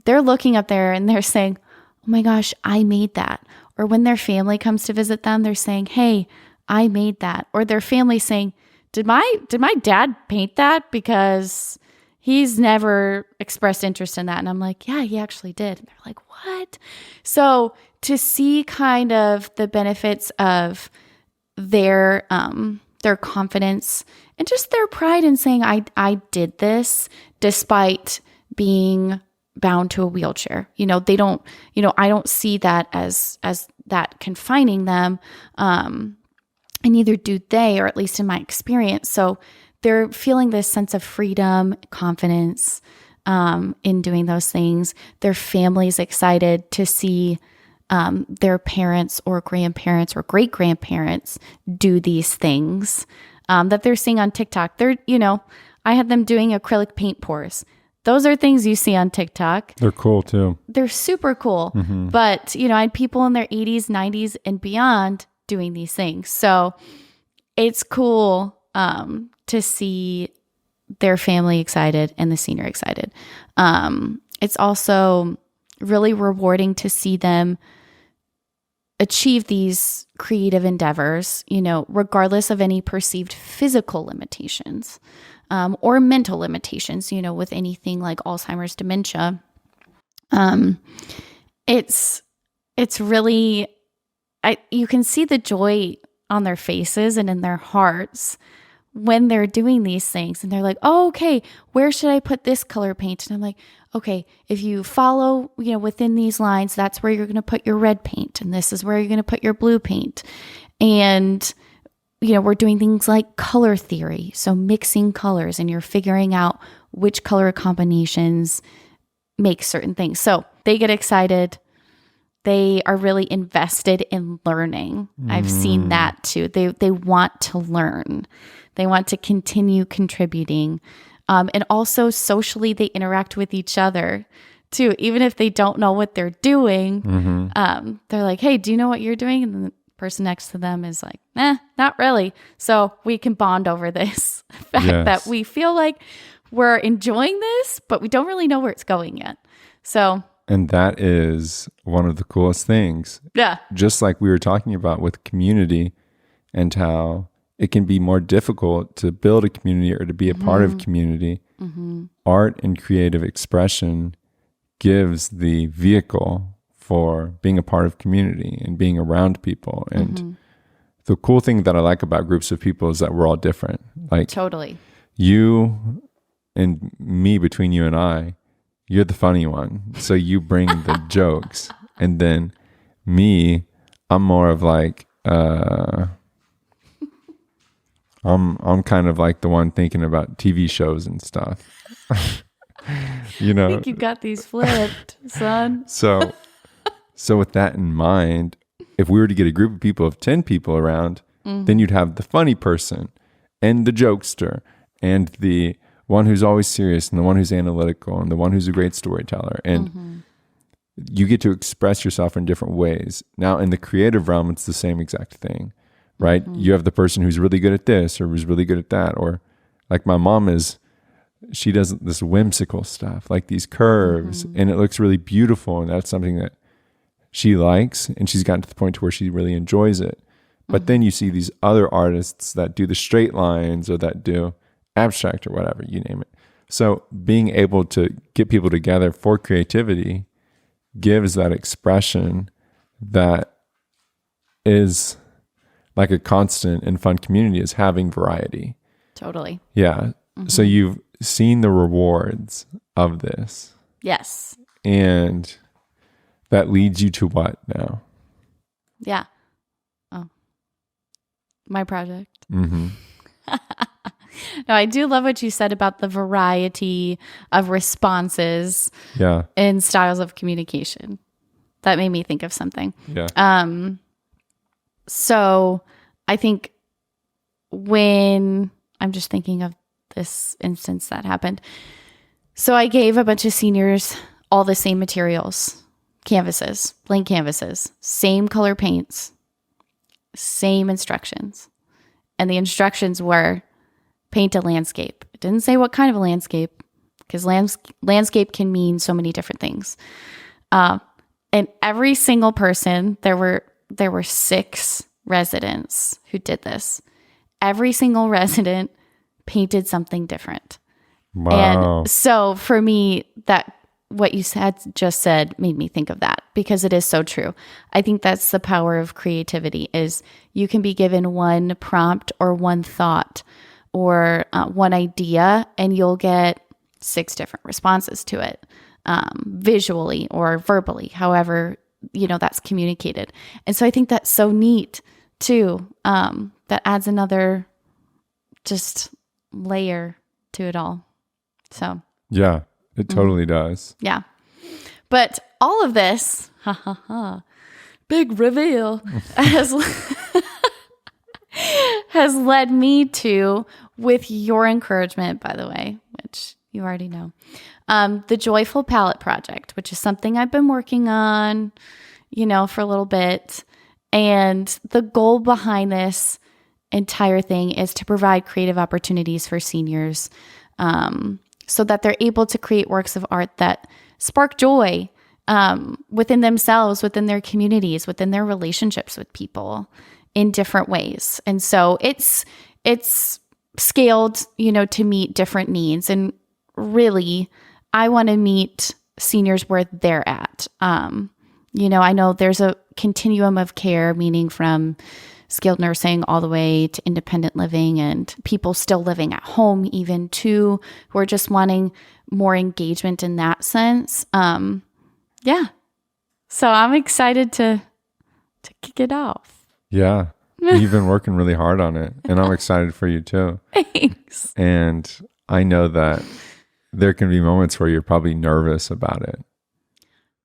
they're looking up there and they're saying, oh my gosh, I made that. Or when their family comes to visit them, they're saying, hey, I made that. Or their family saying, did my dad paint that? Because he's never expressed interest in that. And I'm like, yeah, he actually did. And they're like, what? So to see kind of the benefits of their confidence and just their pride in saying, I did this despite being bound to a wheelchair. They don't, I don't see that as that confining them. And neither do they, or at least in my experience. So they're feeling this sense of freedom, confidence in doing those things. Their family's excited to see their parents or grandparents or great grandparents do these things that they're seeing on TikTok. I had them doing acrylic paint pours. Those are things you see on TikTok. They're cool too. They're super cool. Mm-hmm. But, I had people in their 80s, 90s, and beyond doing these things. So it's cool to see their family excited and the senior excited. It's also really rewarding to see them achieve these creative endeavors, regardless of any perceived physical limitations or mental limitations, with anything like Alzheimer's, dementia. It's really, you can see the joy on their faces and in their hearts when they're doing these things. And they're like, oh, okay, where should I put this color paint? And I'm like, okay, if you follow, within these lines, that's where you're going to put your red paint. And this is where you're going to put your blue paint. And, we're doing things like color theory. So mixing colors and you're figuring out which color combinations make certain things. So they get excited. they are really invested in learning. I've seen that too. They want to learn. They want to continue contributing. And also socially, they interact with each other too. Even if they don't know what they're doing, they're like, hey, do you know what you're doing? And the person next to them is like, not really. So we can bond over this fact that we feel like we're enjoying this, but we don't really know where it's going yet. So... And that is one of the coolest things. Yeah. Just like we were talking about with community and how it can be more difficult to build a community or to be a part of community. Art and creative expression gives the vehicle for being a part of community and being around people. And the cool thing that I like about groups of people is that we're all different. Like totally. You and me, between you and I, you're the funny one. So you bring the jokes. And then me, I'm more of like, I'm kind of like the one thinking about TV shows and stuff. You know? I think you got these flipped, son. So with that in mind, if we were to get a group of people of 10 people around, then you'd have the funny person and the jokester and the one who's always serious and the one who's analytical and the one who's a great storyteller. And you get to express yourself in different ways. Now, in the creative realm, it's the same exact thing, right? You have the person who's really good at this or who's really good at that. Or like my mom is, she does this whimsical stuff, like these curves, and it looks really beautiful. And that's something that she likes. And she's gotten to the point to where she really enjoys it. But then you see these other artists that do the straight lines or that do abstract or whatever, you name it. So being able to get people together for creativity gives that expression that is like a constant in fun community, is having variety. Totally. Yeah. So you've seen the rewards of this. Yes. And that leads you to what now? Yeah. Oh, my project. No, I do love what you said about the variety of responses and styles of communication. That made me think of something. Yeah. So I think when I'm just thinking of this instance that happened. So I gave a bunch of seniors all the same materials, canvases, blank canvases, same color paints, same instructions. And the instructions were paint a landscape. It didn't say what kind of a landscape, because landscape can mean so many different things. And every single person, there were 6 residents who did this. Every single resident painted something different. Wow. And so for me, that what you just said made me think of that, because it is so true. I think that's the power of creativity, is you can be given one prompt or one thought or one idea, and you'll get 6 different responses to it, visually or verbally, however, that's communicated. And so I think that's so neat too. That adds another just layer to it all. So yeah, it totally does. Yeah. But all of this, big reveal, has led me to, with your encouragement, by the way, which you already know, the Joyful Palette Project, which is something I've been working on, for a little bit. And the goal behind this entire thing is to provide creative opportunities for seniors, so that they're able to create works of art that spark joy within themselves, within their communities, within their relationships with people in different ways. And so it's scaled, to meet different needs. And really, I want to meet seniors where they're at. I know there's a continuum of care, meaning from skilled nursing all the way to independent living, and people still living at home even too, who are just wanting more engagement in that sense. Yeah. So I'm excited to kick it off. Yeah. You've been working really hard on it, and I'm excited for you too. Thanks. And I know that there can be moments where you're probably nervous about it.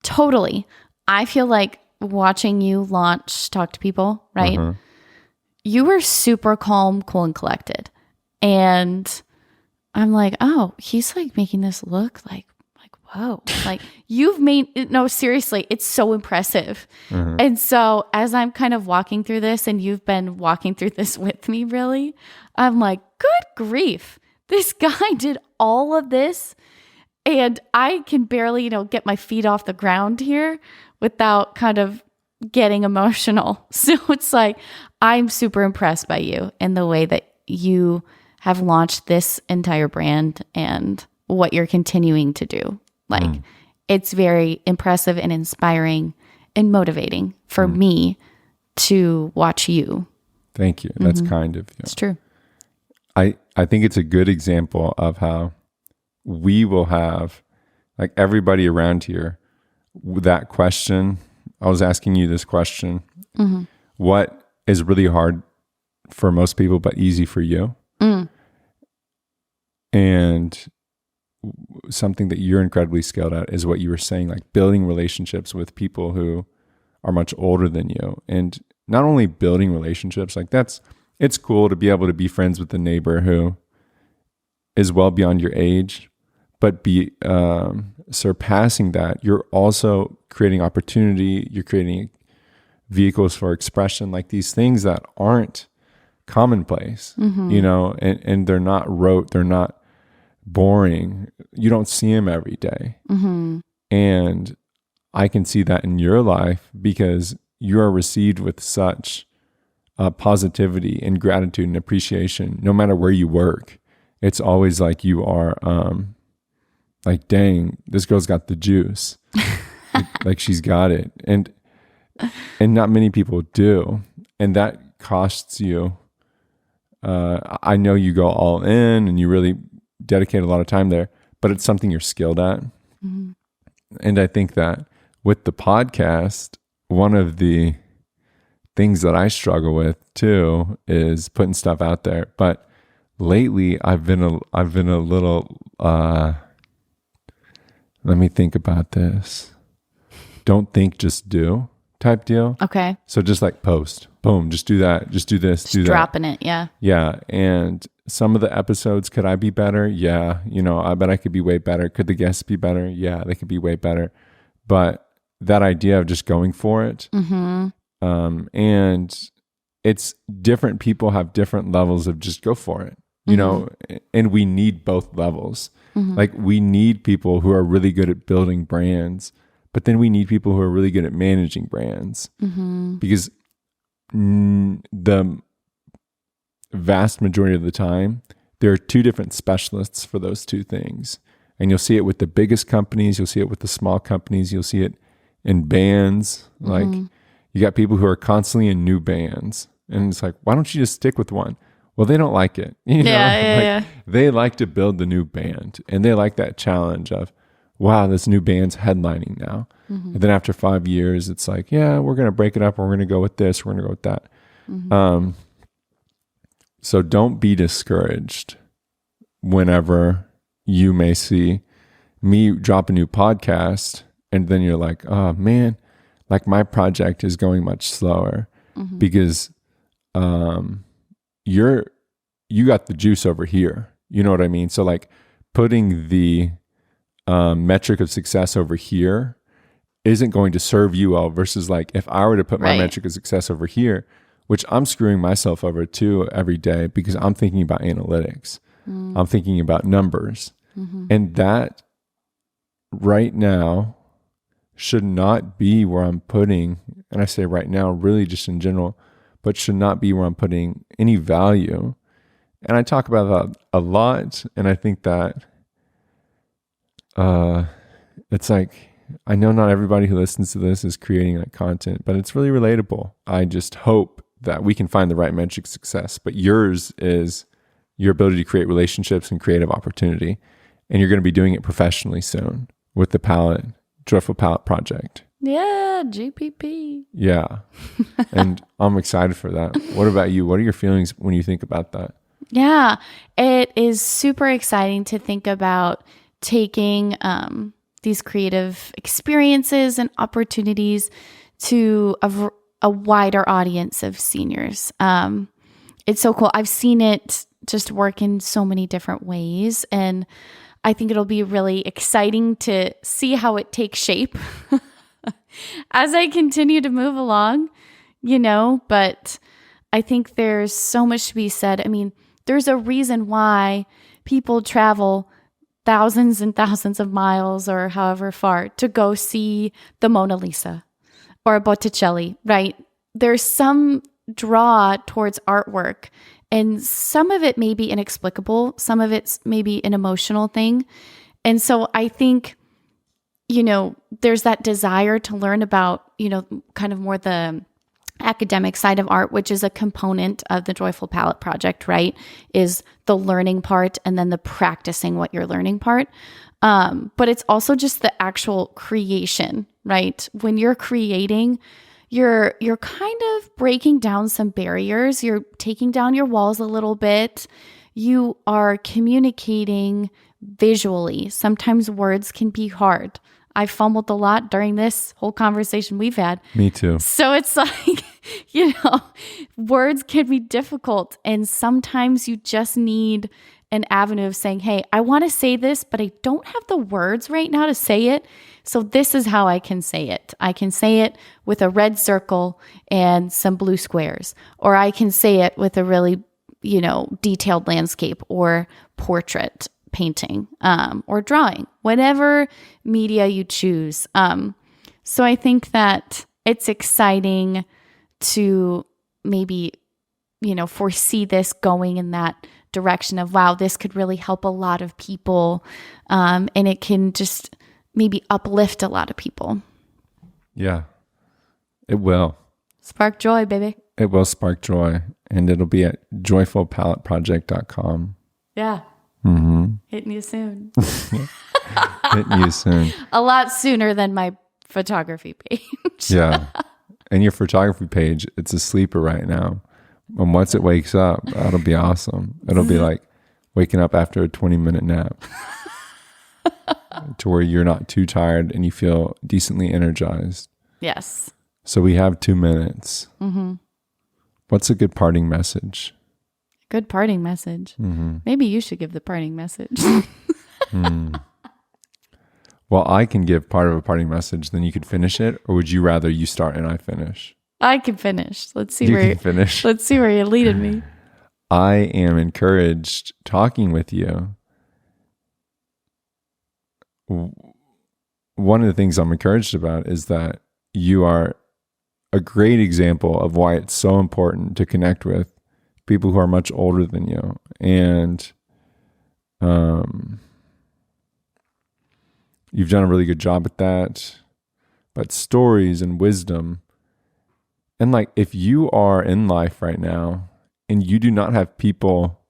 Totally. I feel like watching you talk to people, right? You were super calm, cool, and collected. And I'm like, oh, he's like making this look like, whoa, like you've made, no, seriously, it's so impressive. And so as I'm kind of walking through this, and you've been walking through this with me, really, I'm like, good grief, this guy did all of this. And I can barely, get my feet off the ground here without kind of getting emotional. So it's like, I'm super impressed by you and the way that you have launched this entire brand and what you're continuing to do. Like, it's very impressive and inspiring and motivating for me to watch you. Thank you. That's kind of you. It's true. I think it's a good example of how we will have, like, everybody around here, that question. I was asking you this question. What is really hard for most people but easy for you? And something that you're incredibly skilled at is what you were saying, like building relationships with people who are much older than you. And not only building relationships, like it's cool to be able to be friends with a neighbor who is well beyond your age, but be surpassing that, you're also creating opportunity, you're creating vehicles for expression, like these things that aren't commonplace, and they're not rote, they're not boring. You don't see them every day. And I can see that in your life because you are received with such positivity and gratitude and appreciation, no matter where you work. It's always like you are like, dang, this girl's got the juice. like she's got it. And not many people do. And that costs you. I know you go all in and you really dedicate a lot of time there, but it's something you're skilled at. And I think that with the podcast, one of the things that I struggle with too is putting stuff out there. But lately I've been a little, let me think about this. Don't think, just do type deal. Okay. So just like post, boom, just do that. Just do this, do that. Dropping it. Yeah. Yeah. And some of the episodes, could I be better? Yeah. I bet I could be way better. Could the guests be better? Yeah, they could be way better. But that idea of just going for it, and it's different people have different levels of just go for it, and we need both levels. Like we need people who are really good at building brands, but then we need people who are really good at managing brands, because the vast majority of the time, there are two different specialists for those two things. And you'll see it with the biggest companies, you'll see it with the small companies, you'll see it in bands. Like you got people who are constantly in new bands. And it's like, why don't you just stick with one? Well, they don't like it. They like to build the new band. And they like that challenge of, wow, this new band's headlining now. And then after 5 years, it's like, yeah, we're going to break it up. We're going to go with this. We're going to go with that. So don't be discouraged whenever you may see me drop a new podcast and then you're like, oh man, like my project is going much slower because you got the juice over here. You know what I mean? So like putting the metric of success over here isn't going to serve you well versus like if I were to put my metric of success over here, which I'm screwing myself over too every day because I'm thinking about analytics. I'm thinking about numbers. And that right now should not be where I'm putting, and I say right now, really just in general, but should not be where I'm putting any value. And I talk about that a lot. And I think that it's like, I know not everybody who listens to this is creating like content, but it's really relatable. I just hope that we can find the right metric of success, but yours is your ability to create relationships and creative opportunity. And you're going to be doing it professionally soon with the Joyful Palette Project. Yeah, GPP. Yeah. And I'm excited for that. What about you? What are your feelings when you think about that? Yeah, it is super exciting to think about taking these creative experiences and opportunities to a wider audience of seniors. It's so cool. I've seen it just work in so many different ways. And I think it'll be really exciting to see how it takes shape as I continue to move along, but I think there's so much to be said. I mean, there's a reason why people travel thousands and thousands of miles or however far to go see the Mona Lisa or Botticelli, right? There's some draw towards artwork, and some of it may be inexplicable. Some of it's maybe an emotional thing. And so I think, there's that desire to learn about, kind of more the academic side of art, which is a component of the Joyful Palette Project, right? Is the learning part and then the practicing what you're learning part. But it's also just the actual creation, right? When you're creating, you're kind of breaking down some barriers. You're taking down your walls a little bit. You are communicating visually. Sometimes words can be hard. I fumbled a lot during this whole conversation we've had. Me too. So it's like, words can be difficult. And sometimes you just need an avenue of saying, hey, I want to say this, but I don't have the words right now to say it. So this is how I can say it. I can say it with a red circle and some blue squares, or I can say it with a really, detailed landscape or portrait painting, or drawing, whatever media you choose. So I think that it's exciting to maybe, foresee this going in that direction of, wow, this could really help a lot of people. And it can just maybe uplift a lot of people. Yeah, it will. Spark joy, baby. It will spark joy. And it'll be at joyfulpaletteproject.com. Yeah. Mm-hmm. Hitting you soon. Hitting you soon. A lot sooner than my photography page. Yeah. And your photography page, it's a sleeper right now. And once it wakes up, that'll be awesome. It'll be like waking up after a 20-minute nap to where you're not too tired and you feel decently energized. Yes. So we have 2 minutes. Mm-hmm. What's a good parting message? Good parting message. Mm-hmm. Maybe you should give the parting message. Well, I can give part of a parting message, then you could finish it, or would you rather you start and I finish? I can finish. Let's see you where can finish. Let's see where you're leading me. I am encouraged talking with you. One of the things I'm encouraged about is that you are a great example of why it's so important to connect with people who are much older than you. And you've done a really good job at that. But stories and wisdom, and like if you are in life right now and you do not have people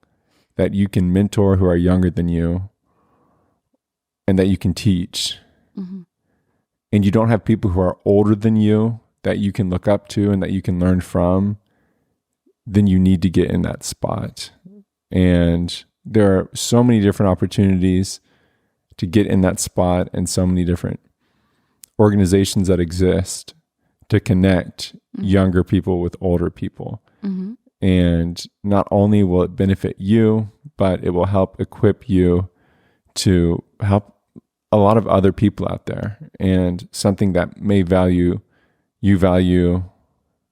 that you can mentor who are younger than you and that you can teach, Mm-hmm. and you don't have people who are older than you that you can look up to and that you can learn from, then you need to get in that spot. And there are so many different opportunities to get in that spot and so many different organizations that exist to connect younger people with older people. Mm-hmm. And not only will it benefit you, but it will help equip you to help a lot of other people out there. And something that you value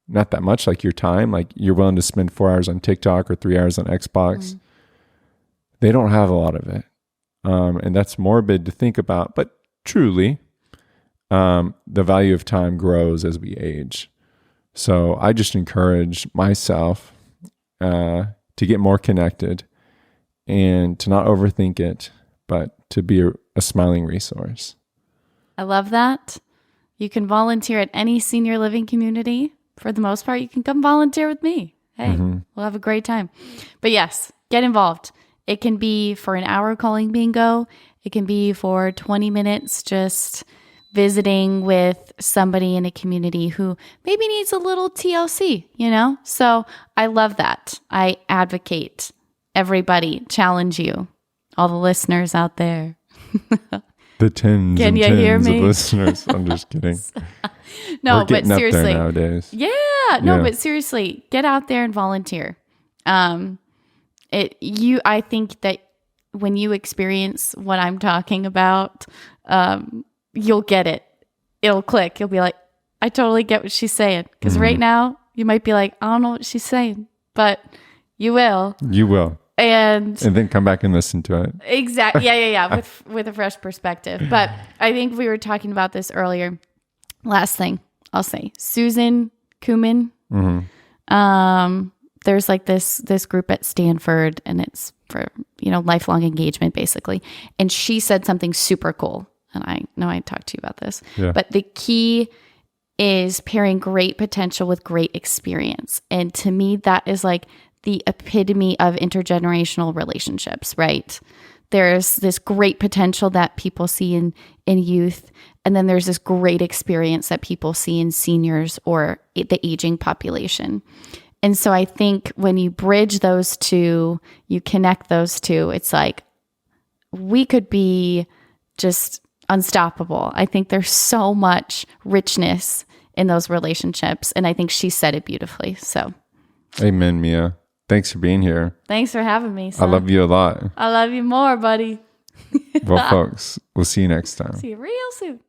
not that much, like your time, like you're willing to spend 4 hours on TikTok or 3 hours on Xbox. Mm-hmm. They don't have a lot of it. And that's morbid to think about, but truly, the value of time grows as we age. So I just encourage myself to get more connected and to not overthink it, but to be a smiling resource. I love that. You can volunteer at any senior living community. For the most part, you can come volunteer with me. Hey, we'll have a great time. But yes, get involved. It can be for an hour calling bingo. It can be for 20 minutes just visiting with somebody in a community who maybe needs a little TLC, So I love that. I advocate everybody, challenge you, all the listeners out there. the tens Can and you hear tens of me? listeners. I'm just kidding. No, We're but getting up there seriously. nowadays. Yeah. No, Yeah. but seriously, get out there and volunteer. I think that when you experience what I'm talking about, you'll get it. It'll click. You'll be like, I totally get what she's saying. Because right now, you might be like, I don't know what she's saying, but you will. You will. And then come back and listen to it. exactly. Yeah. With a fresh perspective. But I think we were talking about this earlier. Last thing I'll say, Susan Kumin. There's like this group at Stanford, and it's for, lifelong engagement basically. And she said something super cool. And I know I talked to you about this, but the key is pairing great potential with great experience. And to me, that is like the epitome of intergenerational relationships, right? There's this great potential that people see in youth, and then there's this great experience that people see in seniors or the aging population. And so I think when you bridge those two, you connect those two, it's like we could be just unstoppable. I think there's so much richness in those relationships, and I think she said it beautifully. So, amen, Mia. Thanks for being here. Thanks for having me, son. I love you a lot. I love you more, buddy. Well, folks, we'll see you next time. See you real soon.